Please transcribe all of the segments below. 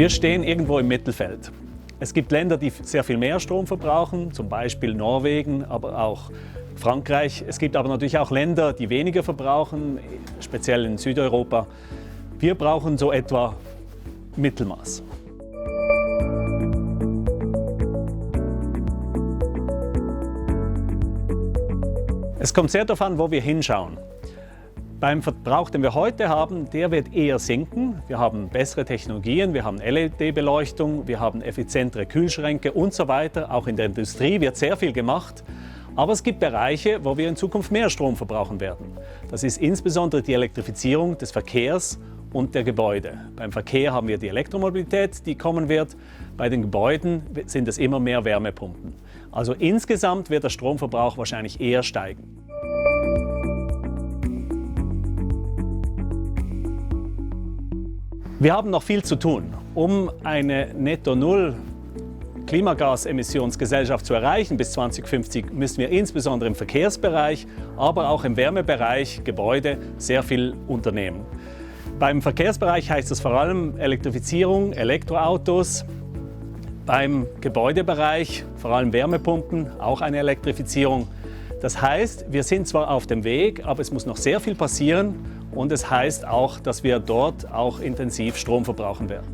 Wir stehen irgendwo im Mittelfeld. Es gibt Länder, die sehr viel mehr Strom verbrauchen, zum Beispiel Norwegen, aber auch Frankreich. Es gibt aber natürlich auch Länder, die weniger verbrauchen, speziell in Südeuropa. Wir brauchen so etwa Mittelmaß. Es kommt sehr darauf an, wo wir hinschauen. Beim Verbrauch, den wir heute haben, der wird eher sinken. Wir haben bessere Technologien, wir haben LED-Beleuchtung, wir haben effizientere Kühlschränke und so weiter. Auch in der Industrie wird sehr viel gemacht. Aber es gibt Bereiche, wo wir in Zukunft mehr Strom verbrauchen werden. Das ist insbesondere die Elektrifizierung des Verkehrs und der Gebäude. Beim Verkehr haben wir die Elektromobilität, die kommen wird. Bei den Gebäuden sind es immer mehr Wärmepumpen. Also insgesamt wird der Stromverbrauch wahrscheinlich eher steigen. Wir haben noch viel zu tun, um eine Netto-Null-Klimagasemissionsgesellschaft zu erreichen. Bis 2050 müssen wir insbesondere im Verkehrsbereich, aber auch im Wärmebereich, Gebäude, sehr viel unternehmen. Beim Verkehrsbereich heißt das vor allem Elektrifizierung, Elektroautos. Beim Gebäudebereich vor allem Wärmepumpen, auch eine Elektrifizierung. Das heißt, wir sind zwar auf dem Weg, aber es muss noch sehr viel passieren. Und es heißt auch, dass wir dort auch intensiv Strom verbrauchen werden.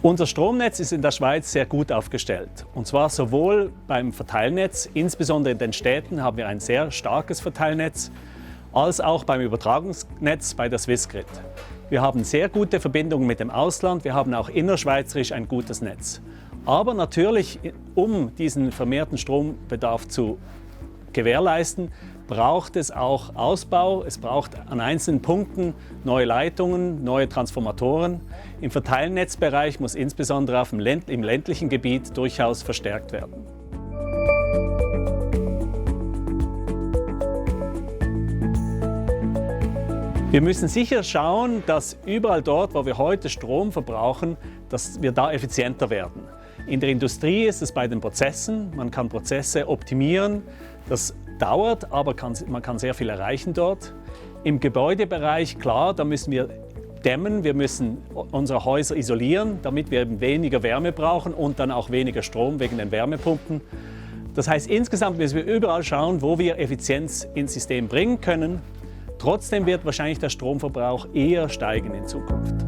Unser Stromnetz ist in der Schweiz sehr gut aufgestellt. Und zwar sowohl beim Verteilnetz, insbesondere in den Städten haben wir ein sehr starkes Verteilnetz, als auch beim Übertragungsnetz bei der Swissgrid. Wir haben sehr gute Verbindungen mit dem Ausland, wir haben auch innerschweizerisch ein gutes Netz. Aber natürlich, um diesen vermehrten Strombedarf zu gewährleisten, braucht es auch Ausbau. Es braucht an einzelnen Punkten neue Leitungen, neue Transformatoren. Im Verteilnetzbereich muss insbesondere im ländlichen Gebiet durchaus verstärkt werden. Wir müssen sicher schauen, dass überall dort, wo wir heute Strom verbrauchen, dass wir da effizienter werden. In der Industrie ist es bei den Prozessen. Man kann Prozesse optimieren. Das dauert, aber man kann sehr viel erreichen dort. Im Gebäudebereich, klar, da müssen wir dämmen. Wir müssen unsere Häuser isolieren, damit wir eben weniger Wärme brauchen und dann auch weniger Strom wegen den Wärmepumpen. Das heißt, insgesamt müssen wir überall schauen, wo wir Effizienz ins System bringen können. Trotzdem wird wahrscheinlich der Stromverbrauch eher steigen in Zukunft.